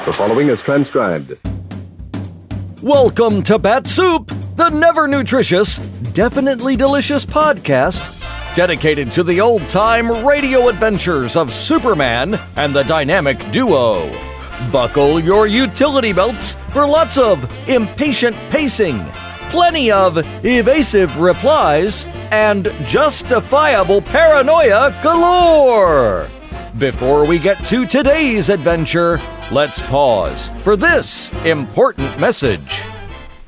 The following is transcribed. Welcome to Bat-Supe, the never nutritious, definitely delicious podcast dedicated to the old-time radio adventures of Superman and the dynamic duo. Buckle your utility belts for lots of impatient pacing, plenty of evasive replies, and justifiable paranoia galore. Before we get to today's adventure, let's pause for this important message.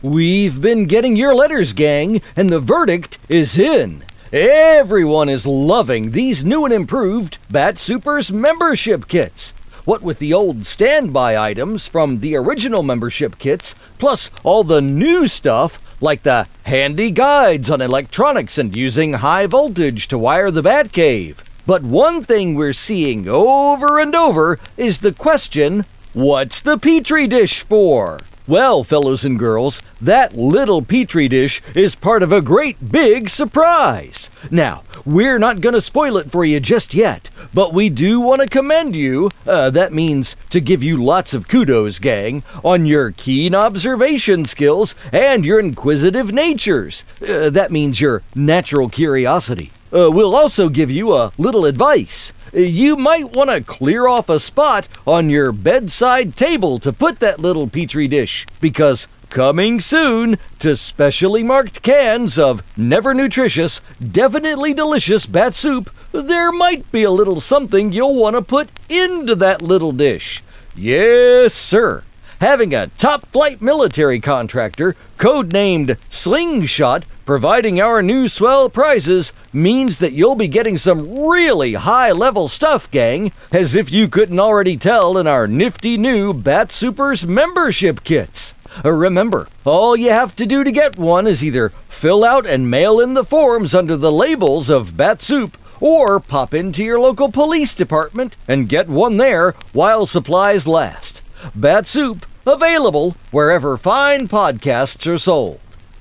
We've been getting your letters, gang, and the verdict is in. Everyone is loving these new and improved Bat-Supers membership kits. What with the old standby items from the original membership kits, plus all the new stuff like the handy guides on electronics and using high voltage to wire the Batcave. But one thing we're seeing over and over is the question, what's the Petri dish for? Well, fellows and girls, that little Petri dish is part of a great big surprise. Now, we're not going to spoil it for you just yet, but we do want to commend you, that means to give you lots of kudos, gang, on your keen observation skills and your inquisitive natures. That means your natural curiosity. We'll also give you a little advice. You might want to clear off a spot on your bedside table to put that little Petri dish, because coming soon to specially marked cans of never nutritious, definitely delicious Bat-Supe, there might be a little something you'll want to put into that little dish. Yes, sir. Having a top-flight military contractor, codenamed Slingshot, providing our new swell prizes means that you'll be getting some really high-level stuff, gang, as if you couldn't already tell in our nifty new Bat-Supers membership kits. Remember, all you have to do to get one is either fill out and mail in the forms under the labels of Bat-Supe, or pop into your local police department and get one there while supplies last. Bat-Supe, available wherever fine podcasts are sold.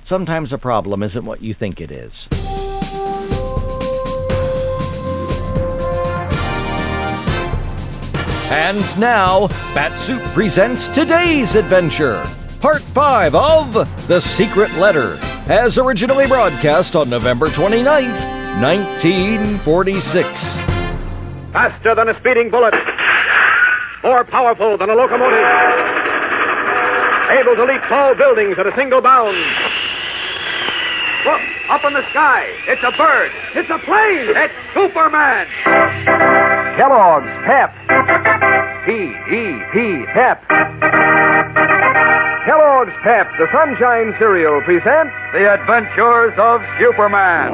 Sometimes a problem isn't what you think it is. And now, Bat-Supe presents today's adventure, Part 5 of The Secret Letter, as originally broadcast on November 29th, 1946. Faster than a speeding bullet. More powerful than a locomotive. Able to leap tall buildings at a single bound. Look, up in the sky. It's a bird. It's a plane. It's Superman. Kellogg's Pep. P-E-P, Pep. Kellogg's Pep, the Sunshine Cereal, presents The Adventures of Superman.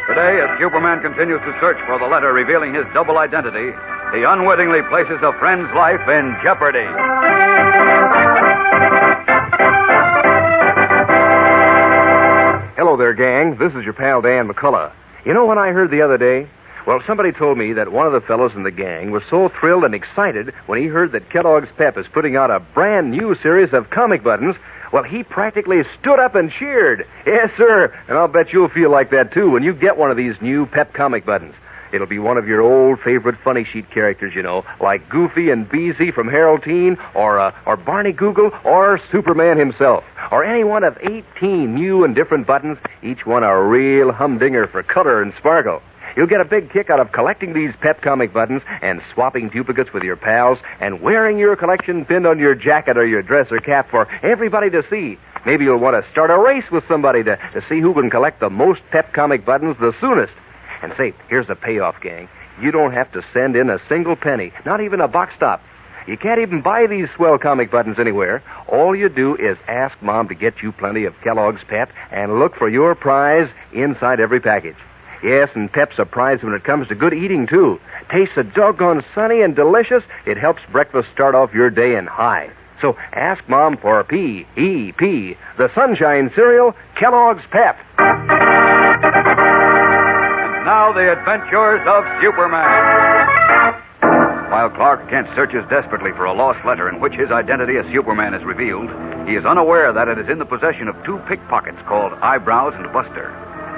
Today, as Superman continues to search for the letter revealing his double identity, he unwittingly places a friend's life in jeopardy. Hello there, gang. This is your pal, Dan McCullough. You know what I heard the other day? Well, somebody told me that one of the fellows in the gang was so thrilled and excited when he heard that Kellogg's Pep is putting out a brand new series of comic buttons. Well, he practically stood up and cheered. Yes, sir. And I'll bet you'll feel like that, too, when you get one of these new Pep comic buttons. It'll be one of your old favorite funny sheet characters, you know, like Goofy and Beezy from Harold Teen, or Barney Google, or Superman himself, or any one of 18 new and different buttons, each one a real humdinger for color and sparkle. You'll get a big kick out of collecting these Pep comic buttons and swapping duplicates with your pals and wearing your collection pinned on your jacket or your dress or cap for everybody to see. Maybe you'll want to start a race with somebody to see who can collect the most Pep comic buttons the soonest. And say, here's the payoff, gang. You don't have to send in a single penny, not even a box stop. You can't even buy these swell comic buttons anywhere. All you do is ask Mom to get you plenty of Kellogg's Pep and look for your prize inside every package. Yes, and Pep's a prize when it comes to good eating, too. Tastes so doggone sunny and delicious, it helps breakfast start off your day in high. So ask Mom for P-E-P, the Sunshine Cereal, Kellogg's Pep. Now, the adventures of Superman. By While Clark Kent searches desperately for a lost letter in which his identity as Superman is revealed, he is unaware that it is in the possession of two pickpockets called Eyebrows and Buster.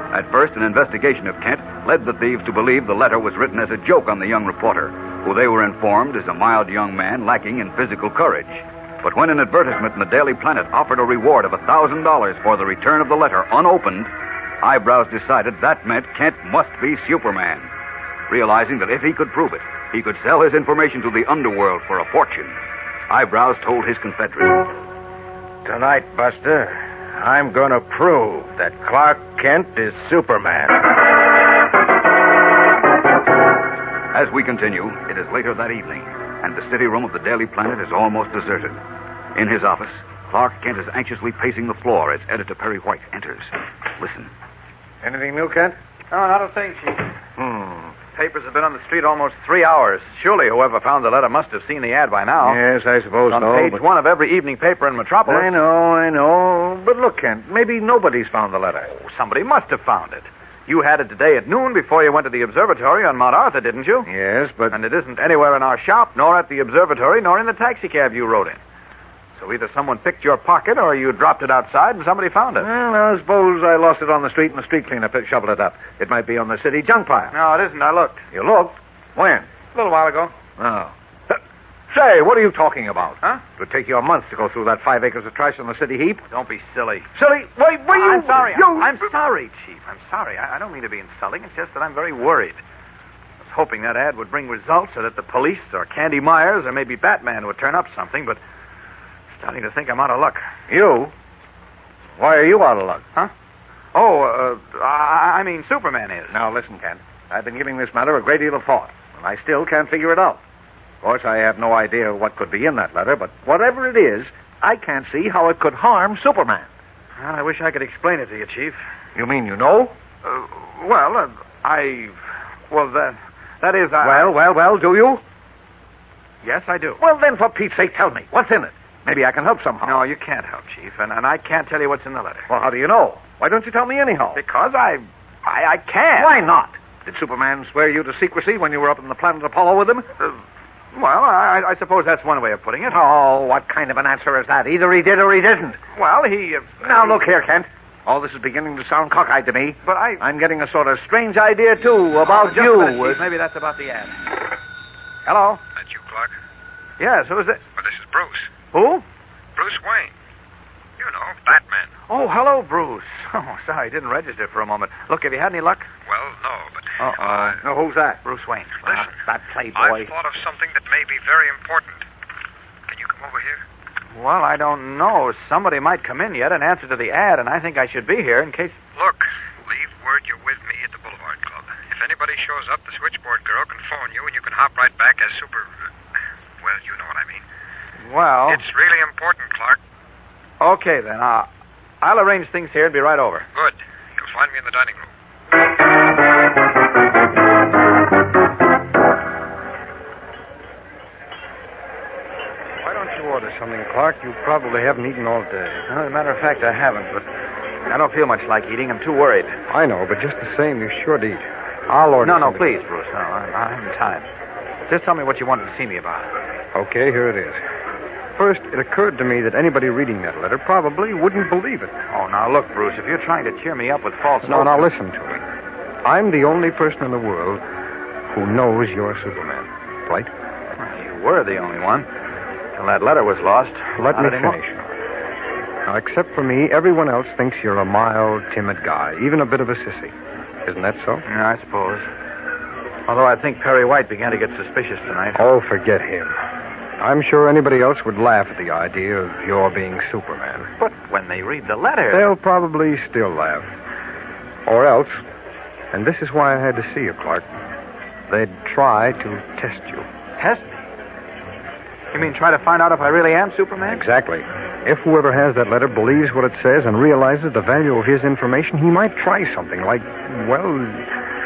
At first, an investigation of Kent led the thieves to believe the letter was written as a joke on the young reporter, who they were informed is a mild young man lacking in physical courage. But when an advertisement in the Daily Planet offered a reward of $1,000 for the return of the letter unopened, Eyebrows decided that meant Kent must be Superman. Realizing that if he could prove it, he could sell his information to the underworld for a fortune, Eyebrows told his confederate. Tonight, Buster, I'm going to prove that Clark Kent is Superman. As we continue, it is later that evening, and the city room of the Daily Planet is almost deserted. In his office, Clark Kent is anxiously pacing the floor as editor Perry White enters. Listen. Anything new, Kent? Oh, not a thing, Chief. Papers have been on the street almost 3 hours. Surely whoever found the letter must have seen the ad by now. Yes, I suppose It's on page 1 of every evening paper in Metropolis. I know. But look, Kent, maybe nobody's found the letter. Oh, somebody must have found it. You had it today at noon before you went to the observatory on Mount Arthur, didn't you? Yes, but... And it isn't anywhere in our shop, nor at the observatory, nor in the taxicab you rode in. So either someone picked your pocket or you dropped it outside and somebody found it. Well, I suppose I lost it on the street and the street cleaner shoveled it up. It might be on the city junk pile. No, it isn't. I looked. You looked? When? A little while ago. Oh. Say, what are you talking about? Huh? It would take you a month to go through that 5 acres of trash on the city heap. Don't be silly. Silly? Wait, you... I'm sorry. You... I'm sorry, Chief. I'm sorry. I don't mean to be insulting. It's just that I'm very worried. I was hoping that ad would bring results so that the police or Candy Myers or maybe Batman would turn up something, but I'm starting to think I'm out of luck. You? Why are you out of luck? Huh? Oh, I mean Superman is. Now, listen, Kent. I've been giving this matter a great deal of thought, and I still can't figure it out. Of course, I have no idea what could be in that letter, but whatever it is, I can't see how it could harm Superman. Well, I wish I could explain it to you, Chief. You mean you know? That is... Well, do you? Yes, I do. Well, then, for Pete's sake, tell me. What's in it? Maybe I can help somehow. No, you can't help, Chief, and I can't tell you what's in the letter. Well, how do you know? Why don't you tell me anyhow? Because I can't. Why not? Did Superman swear you to secrecy when you were up on the planet Apollo with him? I suppose that's one way of putting it. Oh, what kind of an answer is that? Either he did or he didn't. Well, he... Now, look here, Kent. All this is beginning to sound cockeyed to me. But I'm getting a sort of strange idea, too, about just you. a minute, Chief. Maybe that's about the ad. Hello? That you, Clark? Yes, who is it? Well, this is Bruce. Who? Bruce Wayne. You know, Batman. Oh, hello, Bruce. Oh, sorry, didn't register for a moment. Look, have you had any luck? Well, no, but... No, who's that? Bruce Wayne. Listen, that playboy. I've thought of something that may be very important. Can you come over here? Well, I don't know. Somebody might come in yet in answer to the ad, and I think I should be here in case... Look, leave word you're with me at the Boulevard Club. If anybody shows up, the switchboard girl can phone you, and you can hop right back as Well, you know what I mean. Well... It's really important, Clark. Okay, then. I'll arrange things here and be right over. Good. You'll find me in the dining room. Why don't you order something, Clark? You probably haven't eaten all day. Well, as a matter of fact, I haven't, but I don't feel much like eating. I'm too worried. I know, but just the same, you should eat. I'll order No, something. please, Bruce. No, I haven't time. Just tell me what you wanted to see me about. Okay, here it is. First, it occurred to me that anybody reading that letter probably wouldn't believe it. Oh, now look, Bruce, if you're trying to cheer me up with false No, hopes... now listen to me. I'm the only person in the world who knows you're Superman, right? Well, you were the only one. Till that letter was lost. Let Not me anymore. finish. Now, except for me, everyone else thinks you're a mild, timid guy, even a bit of a sissy. Isn't that so? Yeah, I suppose. Although I think Perry White began to get suspicious tonight. Oh, forget him. I'm sure anybody else would laugh at the idea of your being Superman. But when they read the letter... They'll probably still laugh. Or else, and this is why I had to see you, Clark, they'd try to test you. Test me? You mean try to find out if I really am Superman? Exactly. If whoever has that letter believes what it says and realizes the value of his information, he might try something like, well...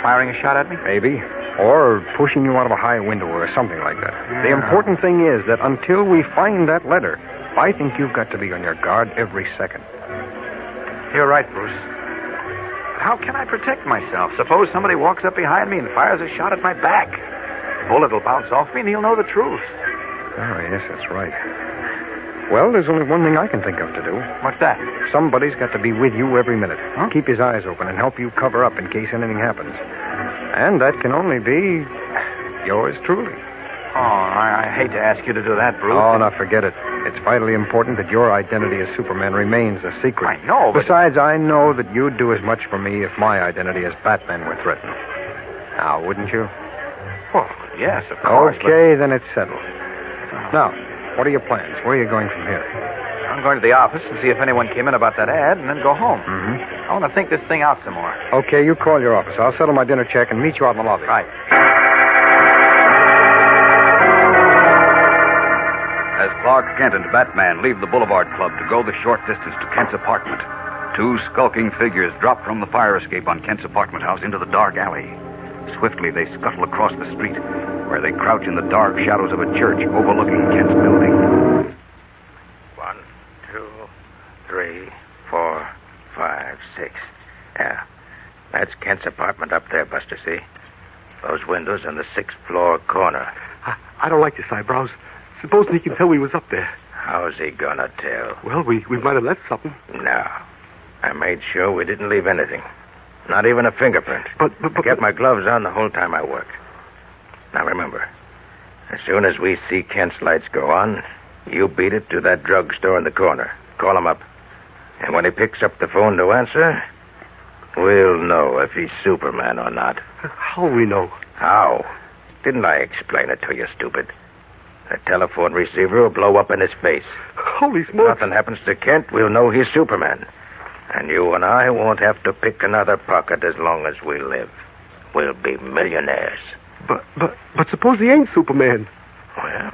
Firing a shot at me? Maybe. Or pushing you out of a high window or something like that. Yeah. The important thing is that until we find that letter, I think you've got to be on your guard every second. You're right, Bruce. How can I protect myself? Suppose somebody walks up behind me and fires a shot at my back. bullet will bounce off me and he'll know the truth. Oh, yes, that's right. Well, there's only one thing I can think of to do. What's that? Somebody's got to be with you every minute. Huh? Keep his eyes open and help you cover up in case anything happens. And that can only be yours truly. Oh, I hate to ask you to do that, Bruce. Oh, now forget it. It's vitally important that your identity as Superman remains a secret. I know, but... Besides, I know that you'd do as much for me if my identity as Batman were threatened. Now, wouldn't you? Well, yes, of course. Okay, then it's settled. Now, what are your plans? Where are you going from here? I'm going to the office and see if anyone came in about that ad and then go home. Mm-hmm. I want to think this thing out some more. Okay, you call your office. I'll settle my dinner check and meet you out in the lobby. Right. As Clark Kent and Batman leave the Boulevard Club to go the short distance to Kent's apartment, two skulking figures drop from the fire escape on Kent's apartment house into the dark alley. Swiftly, they scuttle across the street, where they crouch in the dark shadows of a church overlooking Kent's building. 1, 2, 3, 4, 5, 6. Yeah. That's Kent's apartment up there, Buster, see? Those windows in the 6th floor corner. I don't like this, Eyebrows. Supposing he can tell we was up there. How's he gonna tell? Well, we might have left something. No. I made sure we didn't leave anything. Not even a fingerprint. But I kept my gloves on the whole time I worked. Now, remember, as soon as we see Kent's lights go on, you beat it to that drugstore in the corner. Call him up. And when he picks up the phone to answer, we'll know if he's Superman or not. How we know? How? Didn't I explain it to you, stupid? The telephone receiver will blow up in his face. Holy smokes. Nothing happens to Kent, we'll know he's Superman. And you and I won't have to pick another pocket as long as we live. We'll be millionaires. But suppose he ain't Superman. Well,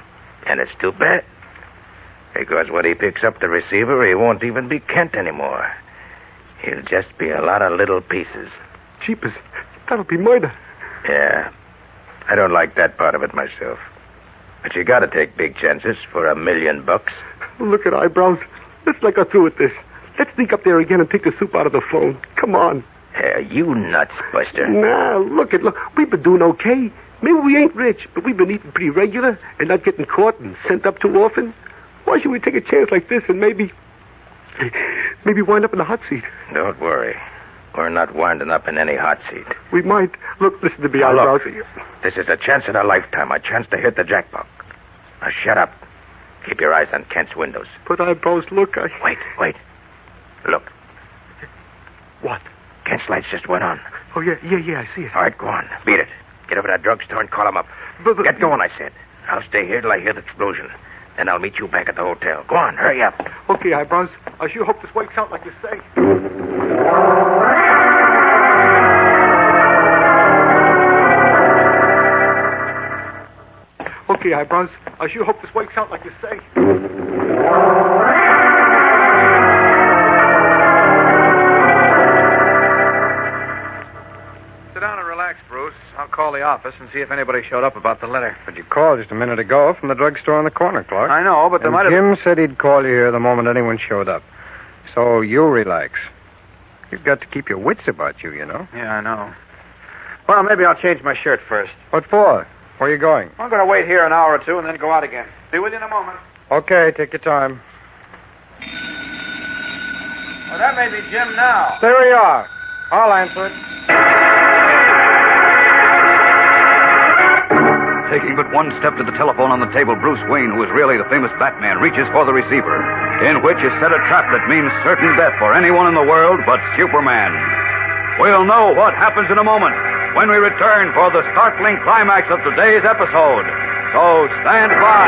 and it's too bad. Because when he picks up the receiver, he won't even be Kent anymore. He'll just be a lot of little pieces. Jeepers, that'll be murder. Yeah, I don't like that part of it myself. But you gotta take big chances for $1 million. Look at Eyebrows. Let's not go through with this. Let's sneak up there again and take the soup out of the phone. Come on. You nuts, Buster. Nah, look. We've been doing okay. Maybe we ain't rich, but we've been eating pretty regular and not getting caught and sent up too often. Why should we take a chance like this and maybe wind up in the hot seat? Don't worry. We're not winding up in any hot seat. We might. Look, listen to me, Now, Eyebrows. look, this is a chance in a lifetime, a chance to hit the jackpot. Now, shut up. Keep your eyes on Kent's windows. But Eyebrows, look, Wait. Look. What? Kent's lights just went on. Oh, yeah, I see it. All right, go on. Beat it. Get over to that drugstore and call him up. But- Get going, I said. I'll stay here till I hear the explosion. Then I'll meet you back at the hotel. Go on, hurry up. Okay, Eyebrows. I sure hope this works out like you say. Okay, Eyebrows. I sure hope this works out like you say. Sit down and relax, Bruce. I'll call the office and see if anybody showed up about the letter. But you called just a minute ago from the drugstore on the corner, Clark. I know, but there And might have... Jim said he'd call you here the moment anyone showed up. So you relax. You've got to keep your wits about you, you know. Yeah, I know. Well, maybe I'll change my shirt first. What for? Where are you going? I'm going to wait here an hour or two and then go out again. Be with you in a moment. Okay, take your time. Well, that may be Jim now. There we are. I'll answer it. Taking but one step to the telephone on the table, Bruce Wayne, who is really the famous Batman, reaches for the receiver, in which is set a trap that means certain death for anyone in the world but Superman. We'll know what happens in a moment when we return for the startling climax of today's episode. So stand by.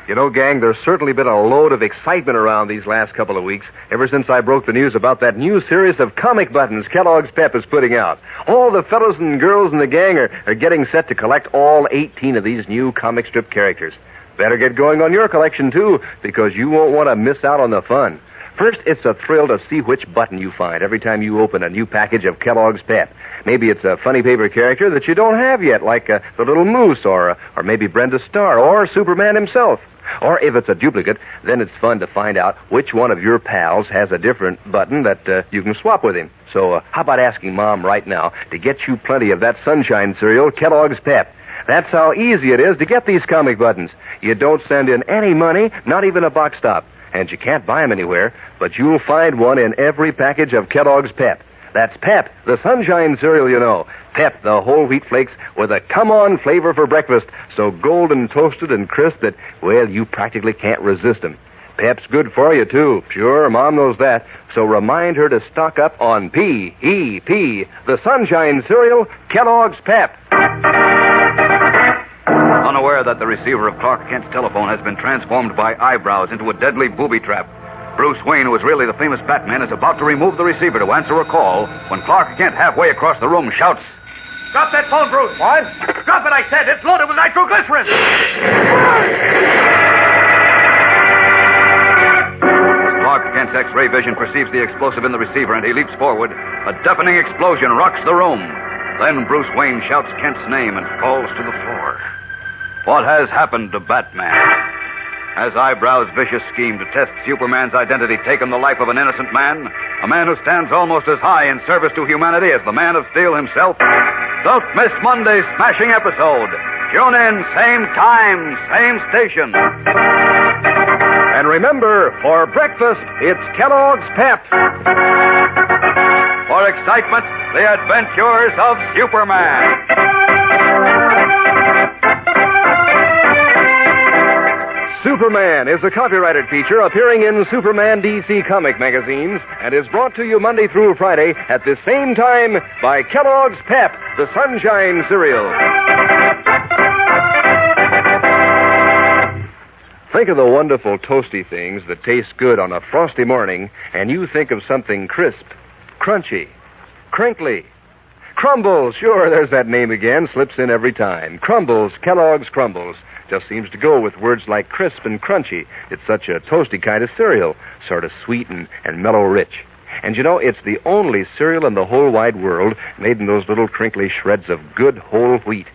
You know, gang, there's certainly been a load of excitement around these last couple of weeks, ever since I broke the news about that new series of comic buttons Kellogg's Pep is putting out. All the fellows and girls in the gang are getting set to collect all 18 of these new comic strip characters. Better get going on your collection, too, because you won't want to miss out on the fun. First, it's a thrill to see which button you find every time you open a new package of Kellogg's Pep. Maybe it's a funny paper character that you don't have yet, like the Little Moose, or maybe Brenda Starr, or Superman himself. Or if it's a duplicate, then it's fun to find out which one of your pals has a different button that you can swap with him. So how about asking Mom right now to get you plenty of that Sunshine cereal, Kellogg's Pep? That's how easy it is to get these comic buttons. You don't send in any money, not even a box stop. And you can't buy them anywhere, but you'll find one in every package of Kellogg's Pep. That's Pep, the Sunshine cereal, you know. Pep, the whole wheat flakes with a come-on flavor for breakfast, so golden toasted and crisp that, well, you practically can't resist them. Pep's good for you, too. Sure, Mom knows that. So remind her to stock up on P-E-P, the Sunshine cereal, Kellogg's Pep. Unaware that the receiver of Clark Kent's telephone has been transformed by eyebrows into a deadly booby trap, Bruce Wayne, who is really the famous Batman, is about to remove the receiver to answer a call when Clark Kent, halfway across the room, shouts, Drop that phone, Bruce. What? Drop it, I said. It's loaded with nitroglycerin. Clark Kent's X-ray vision perceives the explosive in the receiver, and he leaps forward. A deafening explosion rocks the room. Then Bruce Wayne shouts Kent's name and falls to the floor. What has happened to Batman? Has Eyebrow's vicious scheme to test Superman's identity taken the life of an innocent man? A man who stands almost as high in service to humanity as the Man of Steel himself? Don't miss Monday's smashing episode. Tune in, same time, same station. And remember, for breakfast, it's Kellogg's Pep. For excitement, the adventures of Superman. Superman is a copyrighted feature appearing in Superman DC comic magazines and is brought to you Monday through Friday at the same time by Kellogg's Pep, the Sunshine cereal. Think of the wonderful toasty things that taste good on a frosty morning, and you think of something crisp, crunchy, crinkly. Crumbles, sure, there's that name again, slips in every time. Crumbles, Kellogg's Crumbles. Just seems to go with words like crisp and crunchy. It's such a toasty kind of cereal, sort of sweet and mellow rich. And you know, it's the only cereal in the whole wide world made in those little crinkly shreds of good whole wheat.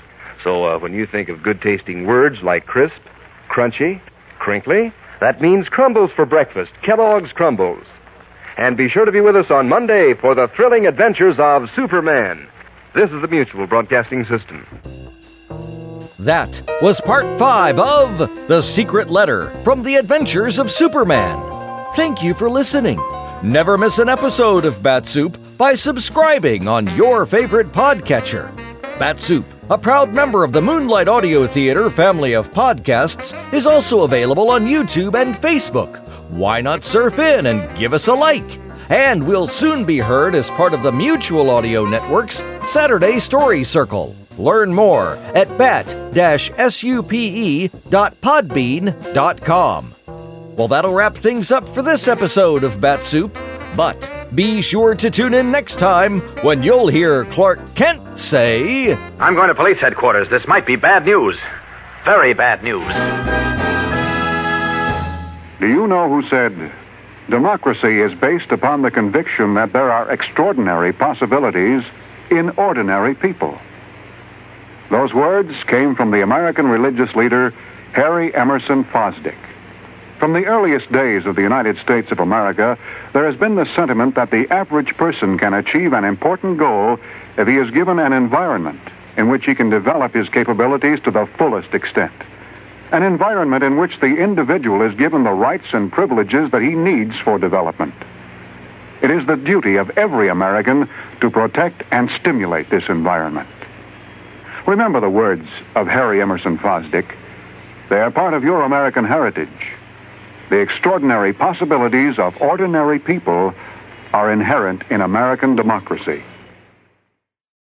So when you think of good-tasting words like crisp, crunchy, crinkly, that means crumbles for breakfast, Kellogg's Crumbles. And be sure to be with us on Monday for the thrilling adventures of Superman. This is the Mutual Broadcasting System. That was part 5 of The Secret Letter from the Adventures of Superman. Thank you for listening. Never miss an episode of Bat-Supe by subscribing on your favorite podcatcher. Bat-Supe, a proud member of the Moonlight Audio Theater family of podcasts, is also available on YouTube and Facebook. Why not surf in and give us a like? And we'll soon be heard as part of the Mutual Audio Network's Saturday Story Circle. Learn more at bat-supe.podbean.com. Well, that'll wrap things up for this episode of Bat-Supe. But be sure to tune in next time when you'll hear Clark Kent say, I'm going to police headquarters. This might be bad news. Very bad news. Do you know who said, democracy is based upon the conviction that there are extraordinary possibilities in ordinary people? Those words came from the American religious leader, Harry Emerson Fosdick. From the earliest days of the United States of America, there has been the sentiment that the average person can achieve an important goal if he is given an environment in which he can develop his capabilities to the fullest extent. An environment in which the individual is given the rights and privileges that he needs for development. It is the duty of every American to protect and stimulate this environment. Remember the words of Harry Emerson Fosdick. They are part of your American heritage. The extraordinary possibilities of ordinary people are inherent in American democracy.